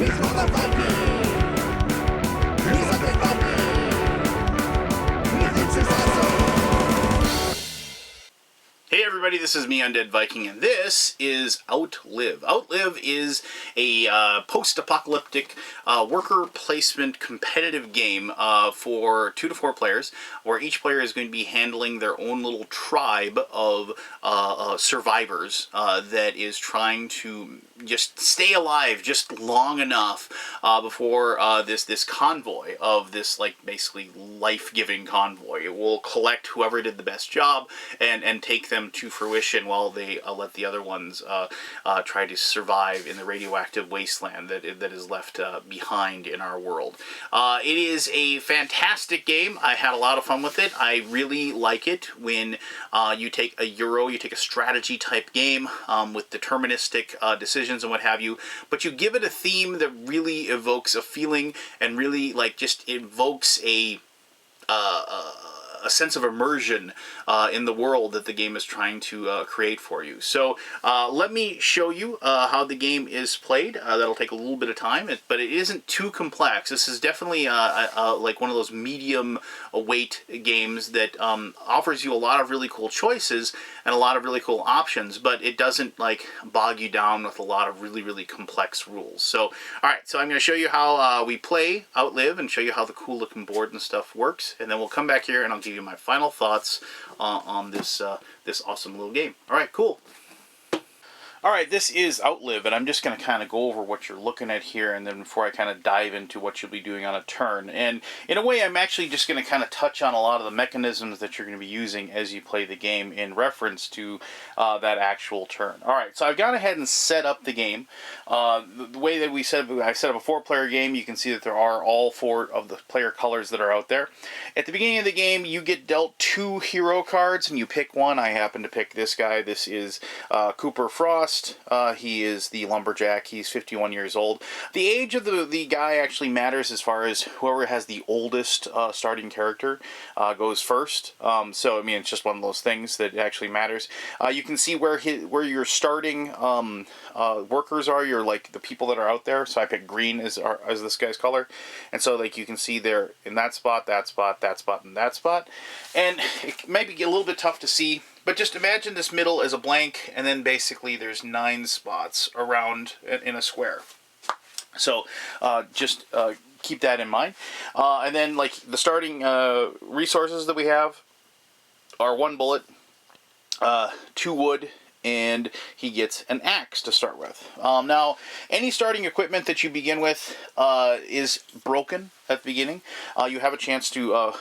Hey everybody, this is me, Undead Viking, and this is Outlive. Outlive is a post-apocalyptic worker placement competitive game for 2 to 4 players, where each player is going to be handling their own little tribe of survivors that is trying to just stay alive just long enough before this convoy of this, like, basically life-giving convoy. It will collect whoever did the best job and take them to fruition while they let the other ones try to survive in the radioactive wasteland that is left behind in our world. It is a fantastic game. I had a lot of fun with it. I really like it when you take a strategy type game with deterministic decisions and what have you, but you give it a theme that really evokes a feeling and really, like, just evokes a sense of immersion in the world that the game is trying to create for you. So let me show you how the game is played. That'll take a little bit of time, but it isn't too complex. This is definitely like one of those medium weight games that offers you a lot of really cool choices and a lot of really cool options, but it doesn't, like, bog you down with a lot of really complex rules. So alright, so I'm going to show you how we play Outlive and show you how the cool looking board and stuff works, and then we'll come back here and I'll give you my final thoughts on this this awesome little game. Alright, cool. Alright, this is Outlive, and I'm just going to kind of go over what you're looking at here, and then before I kind of dive into what you'll be doing on a turn. And in a way, I'm actually just going to kind of touch on a lot of the mechanisms that you're going to be using as you play the game in reference to that actual turn. Alright, so I've gone ahead and set up the game. The way that I set up a 4-player game. You can see that there are all 4 of the player colors that are out there. At the beginning of the game, you get dealt 2 hero cards, and you pick one. I happen to pick this guy. This is Cooper Frost. He is the lumberjack. He's 51 years old. The age of the guy actually matters as far as whoever has the oldest starting character goes first. So, I mean, it's just one of those things that actually matters. You can see where your starting workers are. You're, like, the people that are out there. So I picked green as this guy's color. And so, like, you can see there in that spot, that spot, that spot, and that spot. And it might be a little bit tough to see, but just imagine this middle as a blank, and then basically there's 9 spots around in a square. So just keep that in mind. And then, like, the starting resources that we have are 1 bullet, 2 wood, and he gets an axe to start with. Now, any starting equipment that you begin with is broken at the beginning. You have a chance to,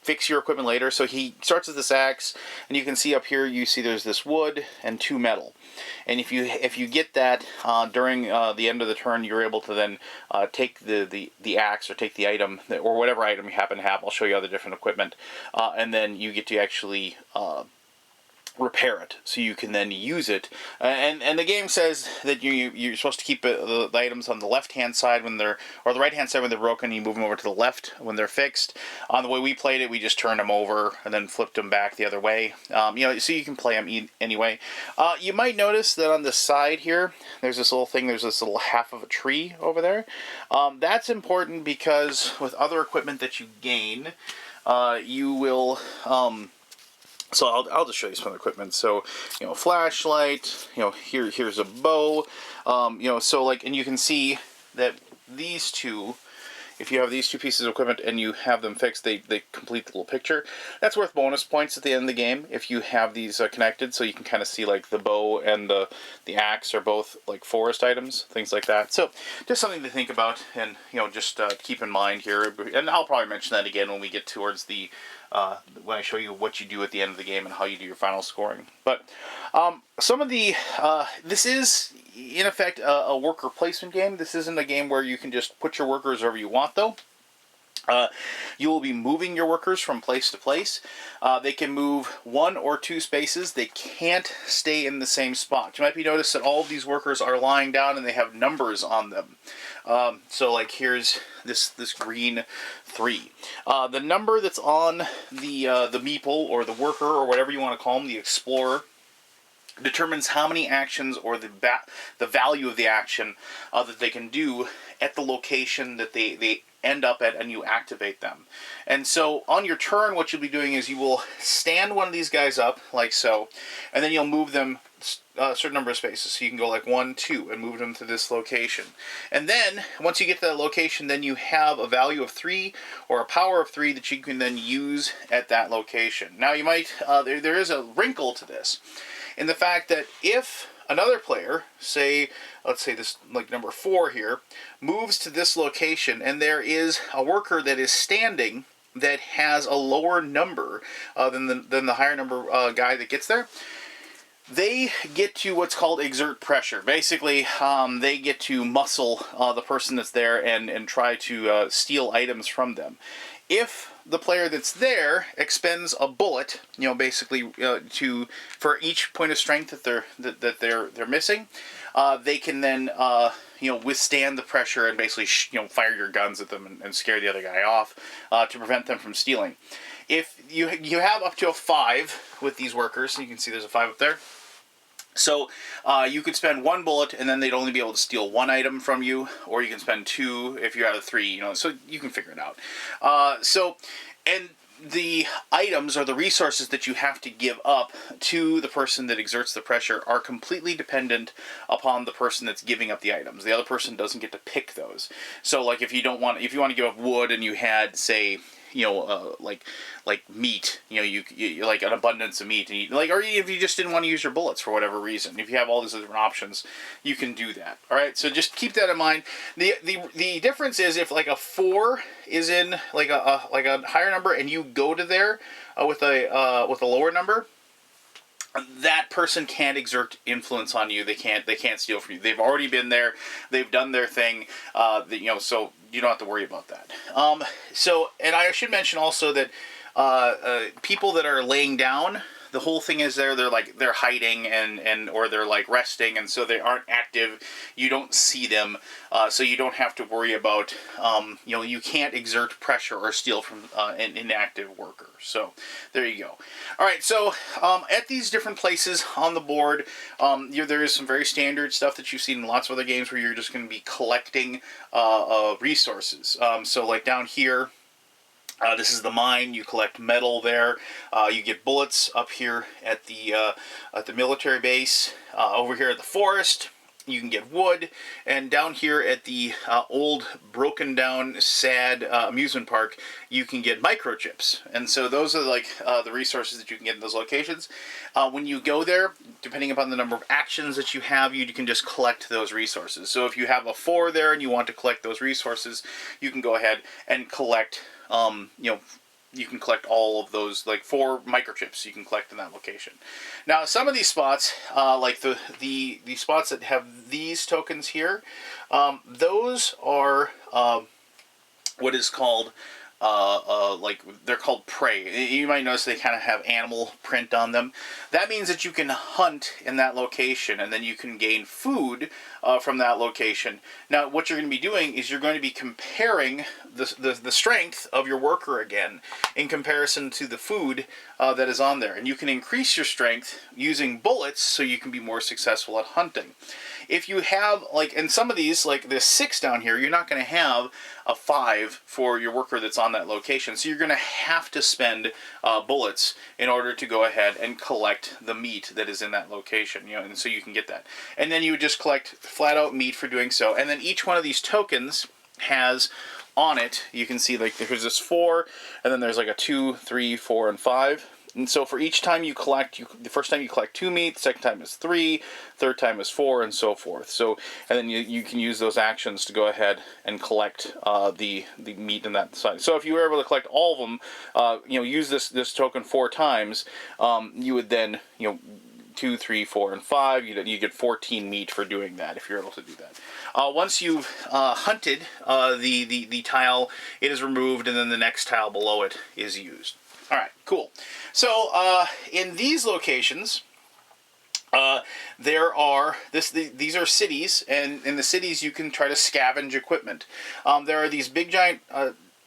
fix your equipment later. So he starts with this axe, and you can see up here, you see there's this wood and 2 metal. And if you get that during the end of the turn, you're able to then take the axe, or take the item, or whatever item you happen to have. I'll show you other different equipment. And then you get to actually repair it, so you can then use it. And the game says that you're supposed to keep the items on the left-hand side when they're, or the right-hand side when they're broken. You move them over to the left when they're fixed. On the way we played it, we just turned them over and then flipped them back the other way. So you can play them anyway. You might notice that on the side here, there's this little thing. There's this little half of a tree over there. That's important because with other equipment that you gain, you will. So I'll just show you some equipment. So, flashlight, here's a bow, so, like, and you can see that these two, if you have these 2 pieces of equipment and you have them fixed, they complete the little picture. That's worth bonus points at the end of the game if you have these connected, so you can kind of see, like, the bow and the axe are both, like, forest items, things like that. So just something to think about, and just keep in mind here. And I'll probably mention that again when we get towards the when I show you what you do at the end of the game and how you do your final scoring. But some of the this is in effect a worker placement game. This isn't a game where you can just put your workers wherever you want, though. You will be moving your workers from place to place. They can move 1 or 2 spaces. They can't stay in the same spot. You might be noticed that all of these workers are lying down and they have numbers on them. So, like, here's this green 3. The number that's on the meeple, or the worker, or whatever you want to call them, the explorer, determines how many actions or the value of the action that they can do at the location that they end up at, and you activate them. And so on your turn, what you'll be doing is you will stand one of these guys up like so, and then you'll move them a certain number of spaces. So you can go like 1, 2 and move them to this location. And then once you get to that location, then you have a value of 3 or a power of 3 that you can then use at that location. Now you might, there is a wrinkle to this in the fact that if another player, say, let's say this, like number 4 here, moves to this location and there is a worker that is standing that has a lower number than the higher number guy that gets there, they get to what's called exert pressure. Basically, they get to muscle the person that's there and try to steal items from them. If the player that's there expends a bullet, basically for each point of strength that they're missing, they can then withstand the pressure and basically fire your guns at them and scare the other guy off to prevent them from stealing. If you have up to a 5 with these workers, you can see there's a 5 up there. So you could spend 1 bullet and then they'd only be able to steal 1 item from you, or you can spend 2 if you're out of 3, so you can figure it out. And the items or the resources that you have to give up to the person that exerts the pressure are completely dependent upon the person that's giving up the items. The other person doesn't get to pick those. So like if you want to give up wood and you had, say, like meat, you like an abundance of meat, and or if you just didn't want to use your bullets for whatever reason, if you have all these different options, you can do that. All right, so just keep that in mind. The difference is if like a 4 is in like a higher number and you go to there with a lower number, that person can't exert influence on you. They can't steal from you. They've already been there. They've done their thing. So you don't have to worry about that. And I should mention also that people that are laying down, the whole thing is they're hiding or they're like resting, and so they aren't active. You don't see them, so you don't have to worry about you can't exert pressure or steal from an inactive worker. So there you go. All right, so at these different places on the board, there is some very standard stuff that you've seen in lots of other games where you're just going to be collecting resources. So like down here, this is the mine. You collect metal there. You get bullets up here at the military base. Over here at the forest, you can get wood. And down here at the old, broken down, sad amusement park, you can get microchips. And so those are like the resources that you can get in those locations. When you go there, depending upon the number of actions that you have, you can just collect those resources. So if you have a 4 there and you want to collect those resources, you can go ahead and collect you can collect all of those, like 4 microchips you can collect in that location. Now, some of these spots, like the spots that have these tokens here, those are what is called like they're called prey. You might notice they kind of have animal print on them. That means that you can hunt in that location, and then you can gain food from that location. Now, what you're going to be doing is you're going to be comparing the strength of your worker again in comparison to the food that is on there, and you can increase your strength using bullets so you can be more successful at hunting. If you have, like, in some of these, like this 6 down here, you're not going to have a 5 for your worker that's on that location. So you're going to have to spend bullets in order to go ahead and collect the meat that is in that location, and so you can get that. And then you would just collect flat out meat for doing so. And then each one of these tokens has on it, you can see like there's this 4, and then there's like a 2, 3, 4, and 5. And so for each time you collect, the first time you collect 2 meat, the second time is 3, third time is 4, and so forth. So, and then you can use those actions to go ahead and collect the meat in that side. So if you were able to collect all of them, use this token 4 times, you would then 2, 3, 4, and 5. You get 14 meat for doing that if you're able to do that. Once you've hunted the tile, it is removed, and then the next tile below it is used. All right, cool. So in these locations, there are these are cities, and in the cities you can try to scavenge equipment. There are these big giant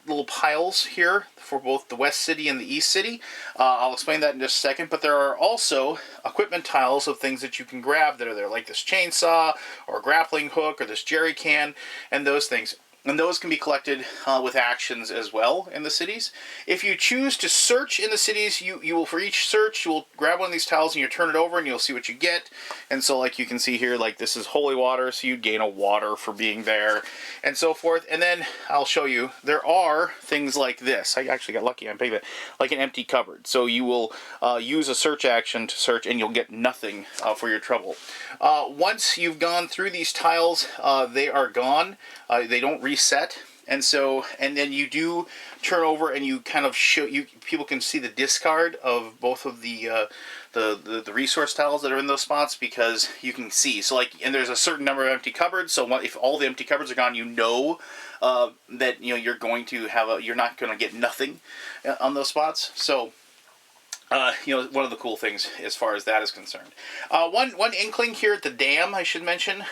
little piles here for both the West City and the East City. I'll explain that in just a second, but there are also equipment tiles of things that you can grab that are there, like this chainsaw or grappling hook or this jerry can and those things. And those can be collected with actions as well in the cities. If you choose to search in the cities, you will, for each search, you will grab one of these tiles and you turn it over and you'll see what you get. And so like you can see here, like this is holy water, so you gain a water for being there and so forth. And then I'll show you, there are things like this. I actually got lucky on picking that, like an empty cupboard. So you will use a search action to search and you'll get nothing for your trouble. Once you've gone through these tiles, they are gone. They don't reset, and then you do turn over and you kind of show people can see the discard of both of the resource tiles that are in those spots, because you can see, so like, and there's a certain number of empty cupboards, so if all the empty cupboards are gone, you know that you're going to have you're not going to get nothing on those spots. So one of the cool things as far as that is concerned. One inkling here at the dam, I should mention,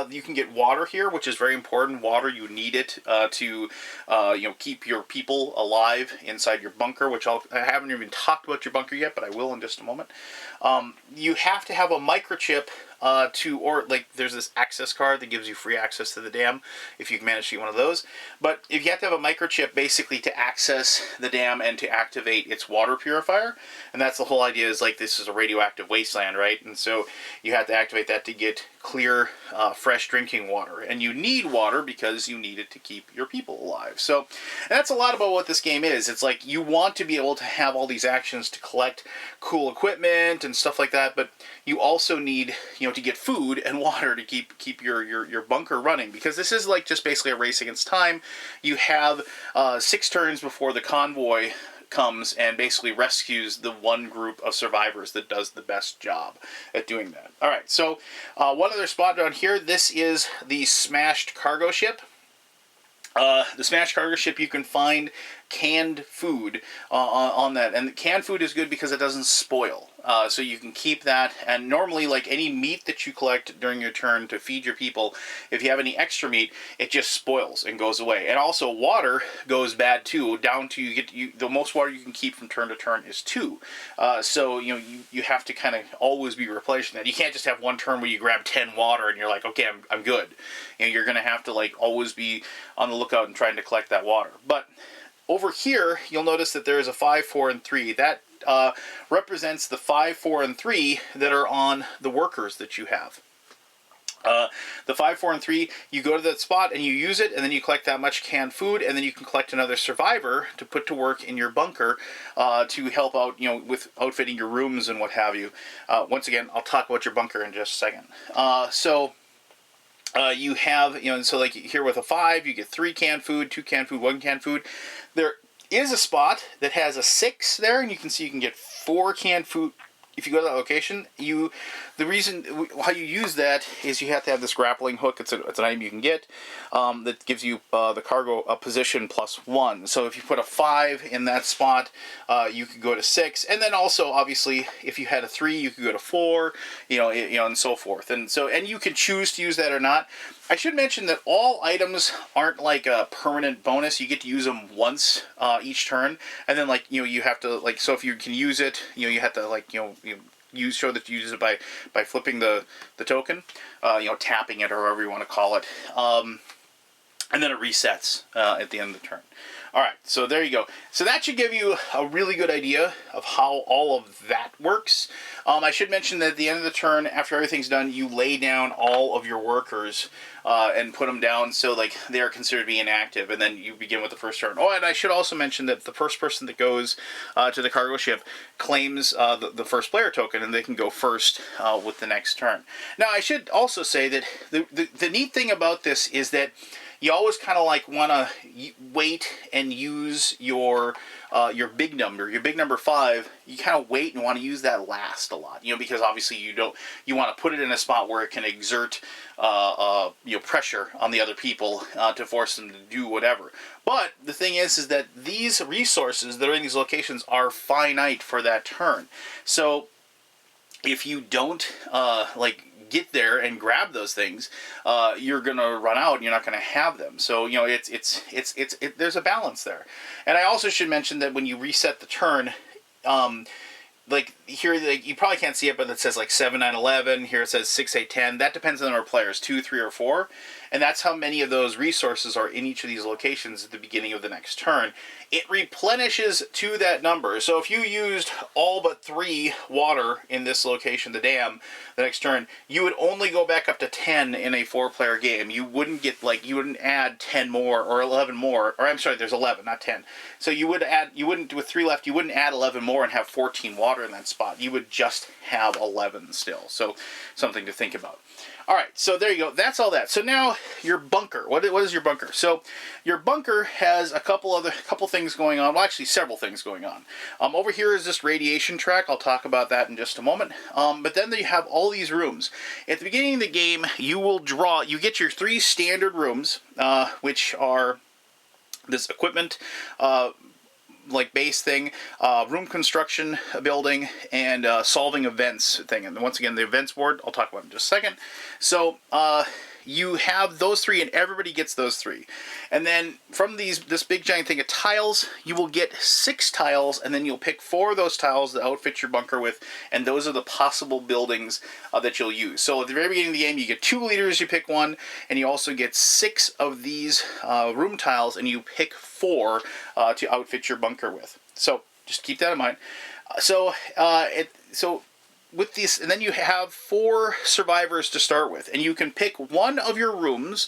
you can get water here, which is very important. Water, you need it to keep your people alive inside your bunker, which I haven't even talked about your bunker yet, but I will in just a moment. You have to have a microchip there's this access card that gives you free access to the dam if you can manage to get one of those. But if you have to have a microchip basically to access the dam and to activate its water purifier, and that's the whole idea, is like this is a radioactive wasteland, right? And so you have to activate that to get clear, fresh drinking water. And you need water because you need it to keep your people alive. So that's a lot about what this game is. It's like you want to be able to have all these actions to collect cool equipment and stuff like that, but you also need, to get food and water to keep your bunker running, because this is like just basically a race against time. You have 6 turns before the convoy comes and basically rescues the one group of survivors that does the best job at doing that. All right, so one other spot down here, this is the smashed cargo ship. The smashed cargo ship, you can find canned food on that, and canned food is good because it doesn't spoil, so you can keep that. And normally, like any meat that you collect during your turn to feed your people, if you have any extra meat, it just spoils and goes away. And also water goes bad too, down to the most water you can keep from turn to turn is 2. So you have to kind of always be replacing that. You can't just have one turn where you grab 10 water and you're like, okay, I'm good. You're gonna have to like always be on the lookout and trying to collect that water. But over here, you'll notice that there is a 5, 4, and 3. That represents the 5, 4, and 3 that are on the workers that you have. The 5, 4, and 3, you go to that spot and you use it, and then you collect that much canned food, and then you can collect another survivor to put to work in your bunker to help out, with outfitting your rooms and what have you. Once again, I'll talk about your bunker in just a second. You have, so like here with a 5, you get 3 canned food, 2 canned food, 1 canned food. There is a spot that has a 6 there, and you can see you can get 4 canned food. If you go to that location, the reason how you use that is you have to have this grappling hook. It's an item you can get that gives you the cargo position +1. So if you put a 5 in that spot, you could go to 6, and then also obviously if you had a 3, you could go to 4, and so forth. And you can choose to use that or not. I should mention that all items aren't like a permanent bonus. You get to use them once each turn, and then you have to so if you can use it, you have to show that you use it by flipping the token, tapping it or whatever you want to call it, and then it resets at the end of the turn. All right, so there you go. So that should give you a really good idea of how all of that works. I should mention that at the end of the turn, after everything's done, you lay down all of your workers and put them down so they are considered to be inactive, and then you begin with the first turn. Oh, and I should also mention that the first person that goes to the cargo ship claims the first player token, and they can go first with the next turn. Now, I should also say that the neat thing about this is that you always kind of want to wait and use your big number, your big number 5. You kind of wait and want to use that last a lot, because obviously you want to put it in a spot where it can exert pressure on the other people to force them to do whatever. But the thing is that these resources that are in these locations are finite for that turn. So if you don't get there and grab those things, you're going to run out and you're not going to have them. So, you know, there's a balance there. And I also should mention that when you reset the turn, like here, like, you probably can't see it, but it says like 7, 9, 11. Here it says 6, 8, 10. That depends on the number of players, 2, 3, or 4. And that's how many of those resources are in each of these locations at the beginning of the next turn. It replenishes to that number. So if you used all but 3 water in this location, the dam, the next turn, you would only go back up to 10 in a 4-player game. You wouldn't get, like, you wouldn't add 10 more or 11 more. Or I'm sorry, there's 11, not 10. So you wouldn't, with 3 left, you wouldn't add 11 more and have 14 water in that spot. You would just have 11 still. So something to think about. All right, so there you go. That's all that. So now your bunker. What is your bunker? So your bunker has a couple things going on. Well, actually, several things going on. Over here is this radiation track. I'll talk about that in just a moment. But then you have all these rooms. At the beginning of the game, you get your 3 standard rooms, which are this equipment, like base thing, room construction building, and solving events thing. And once again, the events board, I'll talk about in just a second. So you have those 3, and everybody gets those 3. And then from this big giant thing of tiles, you will get 6 tiles, and then you'll pick 4 of those tiles to outfit your bunker with, and those are the possible buildings that you'll use. So at the very beginning of the game, you get 2 leaders, you pick 1, and you also get 6 of these room tiles, and you pick 4 to outfit your bunker with. So just keep that in mind. So with these, and then you have 4 survivors to start with, and you can pick one of your rooms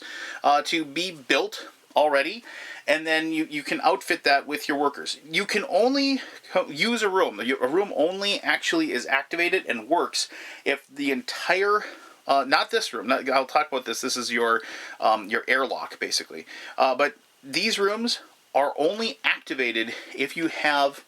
to be built already, and then you can outfit that with your workers. You can only use a room. A room only actually is activated and works if the entire not this room. I'll talk about this. This is your airlock, basically. But these rooms are only activated if you have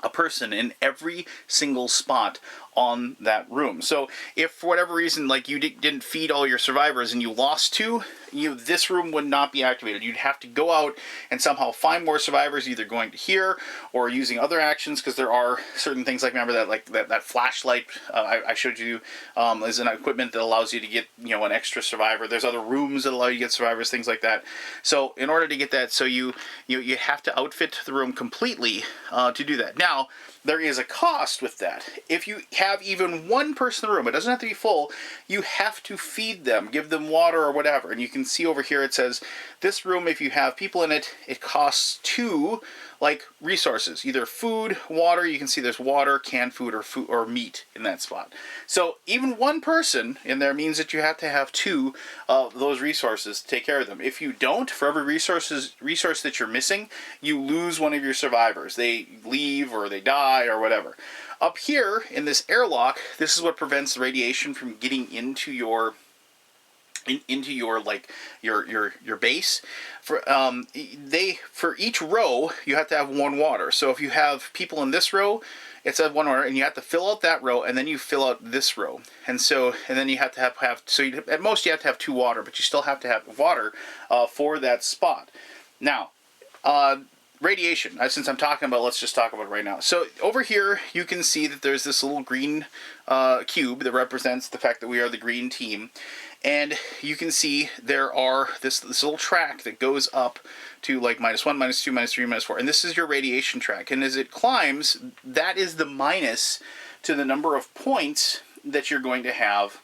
a person in every single spot on that room. So if for whatever reason, like, you didn't feed all your survivors and you lost 2, this room would not be activated. You'd have to go out and somehow find more survivors, either going to here or using other actions, because there are certain things, like, remember that, like, that flashlight I showed you is an equipment that allows you to get, an extra survivor. There's other rooms that allow you to get survivors, things like that. So in order to get that, so you have to outfit the room completely to do that. Now, there is a cost with that. If you have even one person in the room, it doesn't have to be full, you have to feed them, give them water or whatever. And you can see over here it says, this room, if you have people in it, it costs 2 resources, either food, water. You can see there's water, canned food, or meat in that spot. So even one person in there means that you have to have 2 of those resources to take care of them. If you don't, for every resource that you're missing, you lose one of your survivors. They leave or they die or whatever. Up here in this airlock, this is what prevents the radiation from getting into your base. For each row you have to have 1 water. So if you have people in this row, it's at 1 water, and you have to fill out that row, and then you fill out this row, and then you have to have at most you have to have 2 water, but you still have to have water for that spot. Now, radiation. Since I'm talking about, let's just talk about it right now. So over here, you can see that there's this little green cube that represents the fact that we are the green team. And you can see there are this little track that goes up to like -1, -2, -3, -4. And this is your radiation track. And as it climbs, that is the minus to the number of points that you're going to have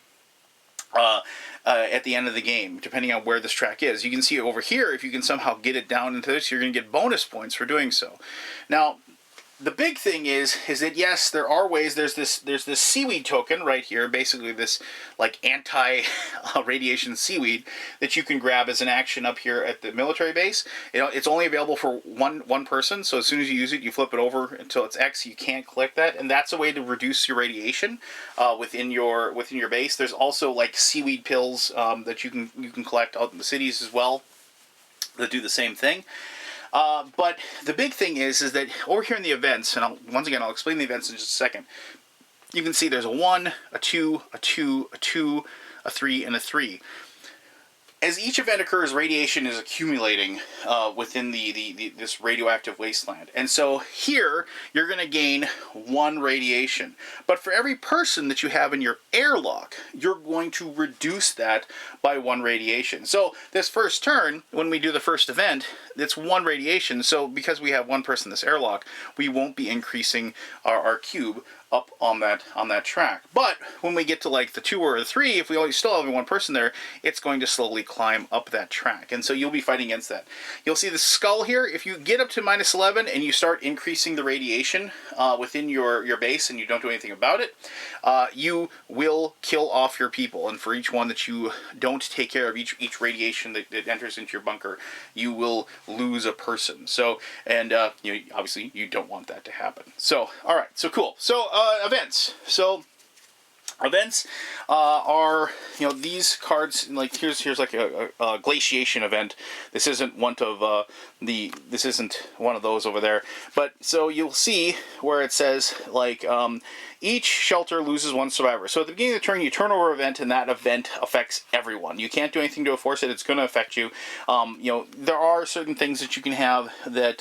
at the end of the game, depending on where this track is. You can see over here, if you can somehow get it down into this, you're going to get bonus points for doing so. Now, the big thing is that yes, there are ways. There's this seaweed token right here, basically this like anti-radiation seaweed that you can grab as an action up here at the military base. It's only available for one person, so as soon as you use it, you flip it over until it's X. You can't collect that, and that's a way to reduce your radiation within your base. There's also like seaweed pills that you can collect out in the cities as well that do the same thing. But the big thing is that over here in the events, and once again I'll explain the events in just a second, you can see there's a 1, a 2, a 2, a 2, a 3, and a 3. As each event occurs, radiation is accumulating within this radioactive wasteland. And so here, you're going to gain 1 radiation. But for every person that you have in your airlock, you're going to reduce that by 1 radiation. So this first turn, when we do the first event, it's 1 radiation. So because we have 1 person in this airlock, we won't be increasing our cube up on that track. But when we get to like the 2 or the 3, if we still have 1 person there, it's going to slowly climb up that track. And so you'll be fighting against that. You'll see the skull here. If you get up to -11 and you start increasing the radiation within your base and you don't do anything about it, you will kill off your people. And for each one that you don't take care of, each radiation that enters into your bunker, you will lose a person. So, and obviously you don't want that to happen. So, all right, so cool. So events. So events are, these cards, like here's like a glaciation event. This isn't one of this isn't one of those over there. But so you'll see where it says like each shelter loses 1 survivor. So at the beginning of the turn, you turn over an event, and that event affects everyone. You can't do anything to force it. It's going to affect you. There are certain things that you can have that,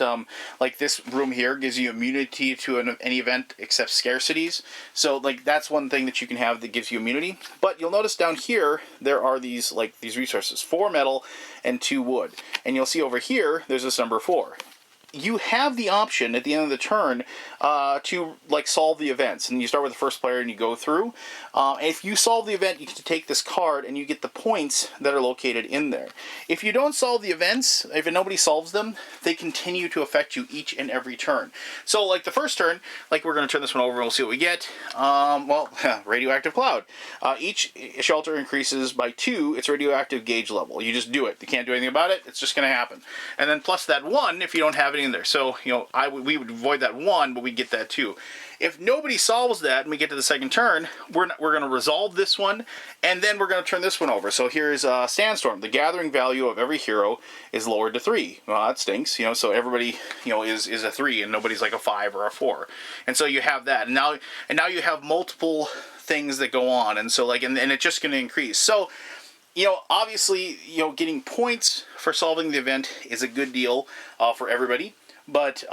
like this room here, gives you immunity to any event except scarcities. So like that's one thing that you can have that gives you immunity. But you'll notice down here there are these resources: 4 metal and 2 wood. And you'll see over here there's this number 4. You have the option at the end of the turn to like solve the events, and you start with the first player and you go through. If you solve the event, you get to take this card and you get the points that are located in there. If you don't solve the events, if nobody solves them, they continue to affect you each and every turn. So like the first turn, like we're going to turn this one over and we'll see what we get. Well, radioactive cloud. Each shelter increases by 2 its radioactive gauge level. You just do it. You can't do anything about it. It's just going to happen. And then plus that 1 if you don't have any in there. So, we would avoid that 1, but we get that 2. If nobody solves that and we get to the second turn, we're going to resolve this one, and then we're going to turn this one over. So here's Sandstorm. The gathering value of every hero is lowered to 3. Well, that stinks, so everybody, is a 3, and nobody's like a 5 or a 4. And so you have that. And now you have multiple things that go on, and so and it's just going to increase. So, obviously, getting points for solving the event is a good deal for everybody, but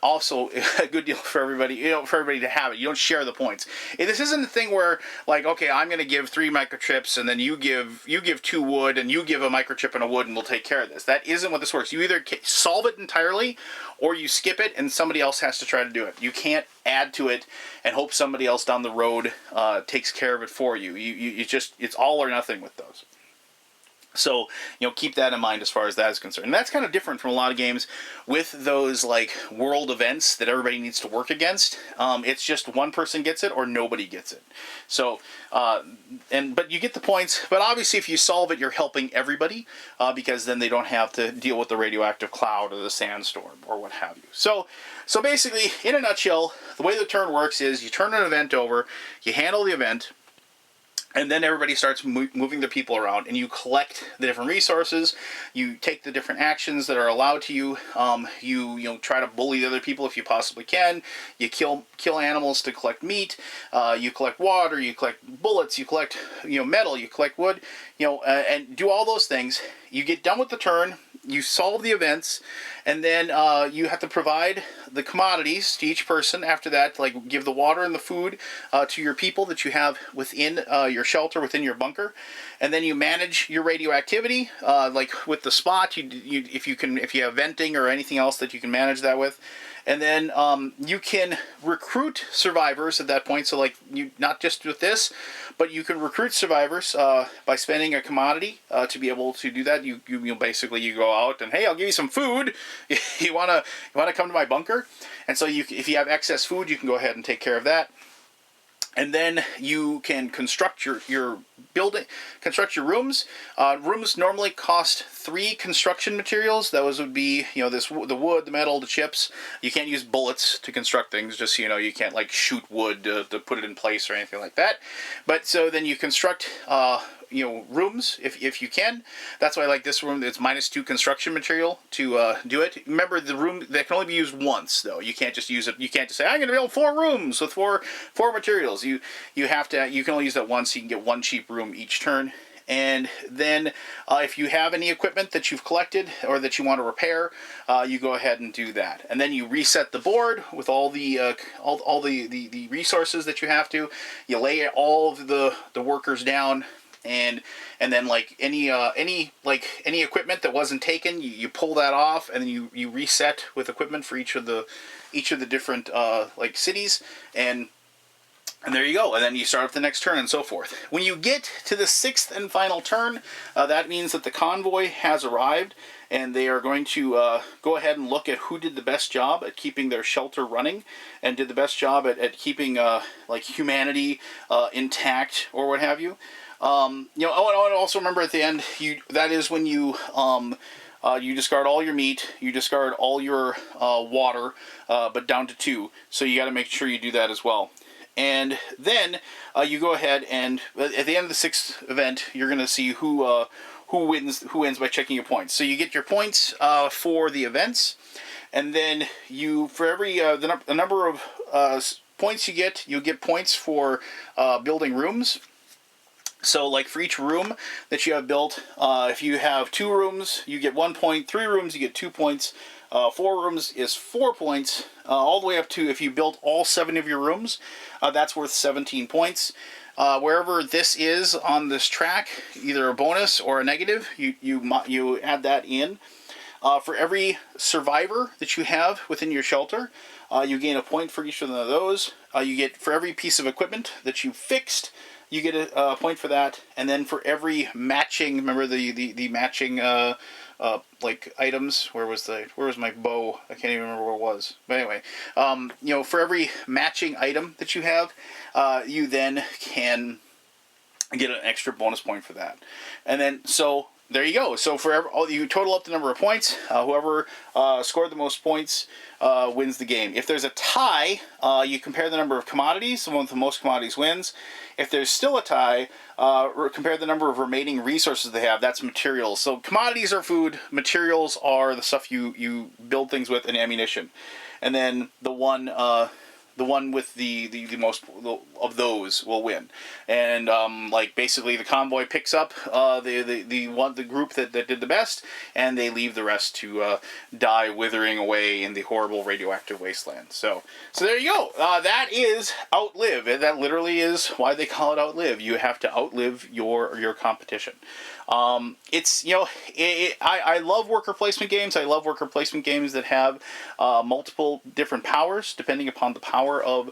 also a good deal for everybody, for everybody to have it. You don't share the points. This isn't a thing where, like, okay, I'm going to give 3 microchips, and then you give 2 wood, and you give a microchip and a wood, and we'll take care of this. That isn't what this works. You either solve it entirely, or you skip it, and somebody else has to try to do it. You can't add to it and hope somebody else down the road takes care of it for you. It's all or nothing with those. So, keep that in mind as far as that is concerned. And that's kind of different from a lot of games with those, like, world events that everybody needs to work against. It's just 1 person gets it or nobody gets it. So, but you get the points. But obviously, if you solve it, you're helping everybody because then they don't have to deal with the radioactive cloud or the sandstorm or what have you. So basically, in a nutshell, the way the turn works is you turn an event over, you handle the event, and then everybody starts moving their people around, and you collect the different resources. You take the different actions that are allowed to you. You try to bully the other people if you possibly can. You kill animals to collect meat. You collect water. You collect bullets. You collect metal. You collect wood. And do all those things. You get done with the turn. You solve the events, and then you have to provide the commodities to each person after that, like give the water and the food to your people that you have within your shelter, within your bunker. And then you manage your radioactivity, like with the spot, if you have venting or anything else that you can manage that with. And then you can recruit survivors at that point. So like not just with this, but you can recruit survivors by spending a commodity to be able to do that. You basically you go out and, hey, I'll give you some food. you wanna come to my bunker? And so if you have excess food, you can go ahead and take care of that. And then you can construct your building, construct your rooms. Rooms normally cost 3 construction materials. Those would be, the wood, the metal, the chips. You can't use bullets to construct things. Just so you can't like shoot wood to put it in place or anything like that. But so then you construct rooms if you can. That's why I like this room. It's -2 construction material to do it. Remember, the room that can only be used once though. You can't just use it. You can't just say, I'm going to build 4 rooms with four materials. You can only use that once. You can get 1 cheap room each turn. And then if you have any equipment that you've collected or that you want to repair, you go ahead and do that. And then you reset the board with all the the resources that you have to. You lay all of the workers down, and then like any equipment that wasn't taken, you pull that off, and then you reset with equipment for each of the different like cities, and there you go. And then you start up the next turn and so forth. When you get to the 6th and final turn, that means that the convoy has arrived, and they are going to go ahead and look at who did the best job at keeping their shelter running, and did the best job at keeping like humanity intact or what have you. You know, oh, and also remember at the end, that is when you you discard all your meat, you discard all your water, but down to 2. So you got to make sure you do that as well. And then you go ahead and at the end of the 6th event, you're going to see who wins by checking your points. So you get your points for the events, and then you, for every the number of points you get points for building rooms. So, like, for each room that you have built, if you have 2 rooms, you get 1 point. 3 rooms, you get 2 points. 4 rooms is 4 points. All the way up to, if you built all 7 of your rooms, that's worth 17 points. Wherever this is on this track, either a bonus or a negative, you add that in. For every survivor that you have within your shelter, you gain a point for each one of those. You get, for every piece of equipment that you fixed, you get a point for that. And then for every matching, remember the matching like items, where was my bow? I can't even remember where it was. But anyway, you know, for every matching item that you have, you then can get an extra bonus point for that. And then, so there you go. So for you total up the number of points. Whoever scored the most points wins the game. If there's a tie, you compare the number of commodities. The one with the most commodities wins. If there's still a tie, compare the number of remaining resources they have. That's materials. So commodities are food. Materials are the stuff you build things with, and ammunition. And then the one with the most of those will win. And like, basically the convoy picks up the group that did the best, and they leave the rest to die withering away in the horrible radioactive wasteland. So there you go. That is Outlive. That literally is why they call it Outlive. You have to outlive your competition. It's, you know, I love worker placement games. I love worker placement games that have multiple different powers depending upon the power of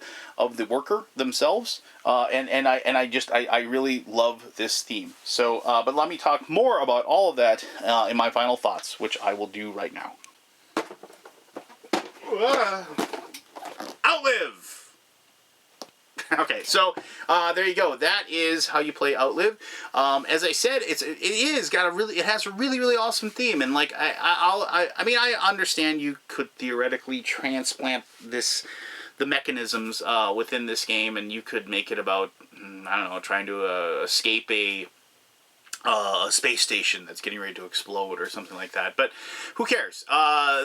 the worker themselves. And I really love this theme. So, but let me talk more about all of that in my final thoughts, which I will do right now. Outlive! Okay, so there you go. That is how you play Outlive. As I said, it has a really awesome theme, and like I mean, I understand you could theoretically transplant the mechanisms within this game, and you could make it about, I don't know, trying to escape a space station that's getting ready to explode or something like that. But who cares?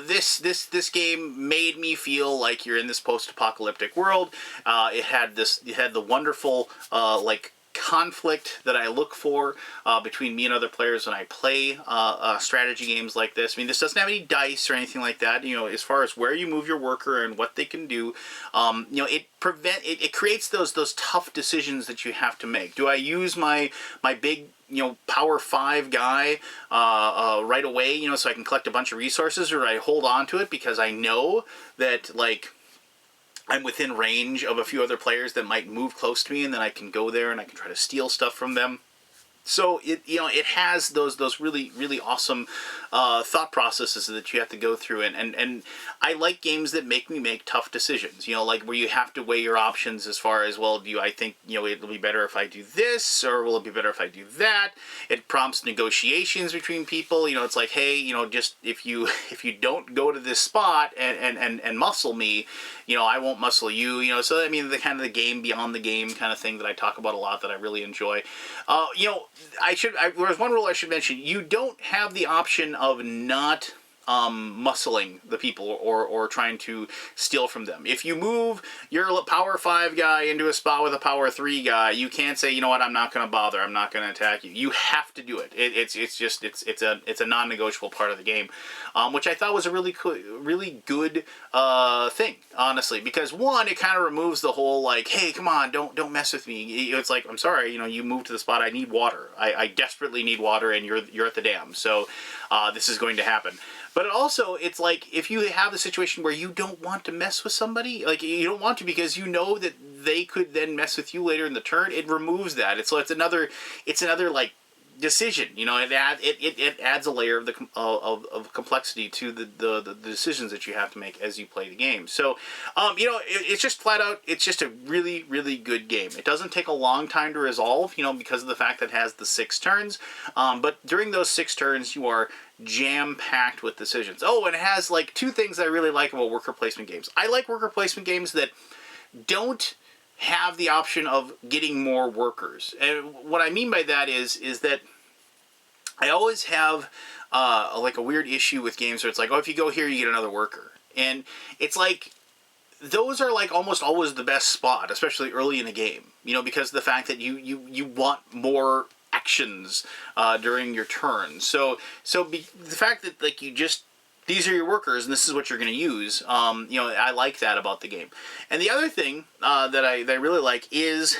This game made me feel like you're in this post-apocalyptic world. It had the wonderful like conflict that I look for between me and other players when I play strategy games like this. I mean, this doesn't have any dice or anything like that. You know, as far as where you move your worker and what they can do, you know, it creates those tough decisions that you have to make. Do I use my big, you know, power 5 guy right away, you know, so I can collect a bunch of resources, or do I hold on to it because I know that, like, I'm within range of a few other players that might move close to me, and then I can go there and I can try to steal stuff from them. So it has those really awesome thought processes that you have to go through, and I like games that make me make tough decisions. You know, like where you have to weigh your options as far as, well, I think, you know, it'll be better if I do this, or will it be better if I do that? It prompts negotiations between people. You know, it's like, hey, you know, just if you don't go to this spot and muscle me, you know, I won't muscle you. You know, so I mean, the kind of the game beyond the game kind of thing that I talk about a lot that I really enjoy. You know, there's one rule I should mention. You don't have the option of not muscling the people or trying to steal from them. If you move your power 5 guy into a spot with a power 3 guy, you can't say, you know what, I'm not going to bother, I'm not going to attack you. You have to do it. It's a non-negotiable part of the game, which I thought was a really good thing, honestly, because one, it kind of removes the whole like, hey, come on, don't mess with me. It's like, I'm sorry, you know, you moved to the spot, I need water. I desperately need water, and you're at the dam, so this is going to happen. But also, it's like, if you have a situation where you don't want to mess with somebody, like, you don't want to because you know that they could then mess with you later in the turn, it removes that. It's another like, decision. You know, it adds a layer of complexity to the decisions that you have to make as you play the game. So, you know, it's just flat out, it's just a really good game. It doesn't take a long time to resolve, you know, because of the fact that it has the 6 turns. But during those 6 turns, you are jam-packed with decisions. Oh, and it has like 2 things I really like about worker placement games. I like worker placement games that don't have the option of getting more workers. And what I mean by that is that I always have like a weird issue with games where it's like, oh, if you go here, you get another worker. And it's like, those are like almost always the best spot, especially early in a game, you know, because of the fact that you want more actions during your turn. So the fact that like these are your workers and this is what you're going to use, you know, I like that about the game. And the other thing that I really like is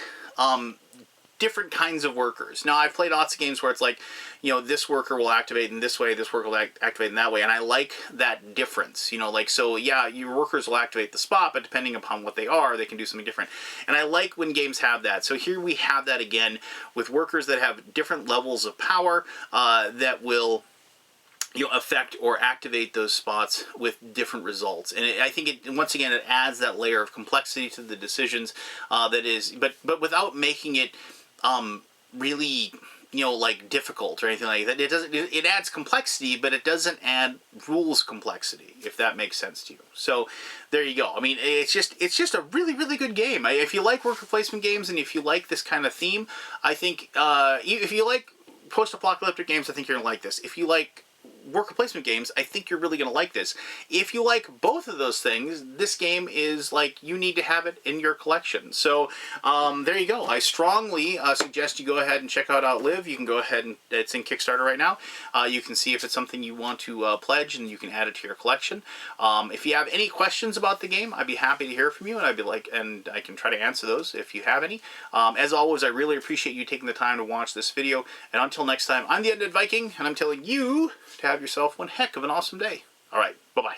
different kinds of workers. Now, I've played lots of games where it's like, you know, this worker will activate in this way, this worker will activate in that way, and I like that difference, you know, like, so yeah, your workers will activate the spot, but depending upon what they are, they can do something different. And I like when games have that. So here we have that again with workers that have different levels of power that will, you know, affect or activate those spots with different results. And I think once again, it adds that layer of complexity to the decisions that is, but without making it really, you know, like difficult or anything like that. It adds complexity, but it doesn't add rules complexity, if that makes sense to you. So there you go. I mean, it's just a really good game. If you like worker placement games and if you like this kind of theme, I think if you like post-apocalyptic games, I think you're gonna like this. If you like worker placement games, I think you're really going to like this. If you like both of those things, this game is like, you need to have it in your collection. So there you go. I strongly suggest you go ahead and check out Outlive. You can go ahead and, it's in Kickstarter right now. You can see if it's something you want to pledge, and you can add it to your collection. If you have any questions about the game, I'd be happy to hear from you, and and I can try to answer those if you have any. As always, I really appreciate you taking the time to watch this video, and until next time, I'm the Undead Viking, and I'm telling you to have yourself one heck of an awesome day. All right, bye-bye.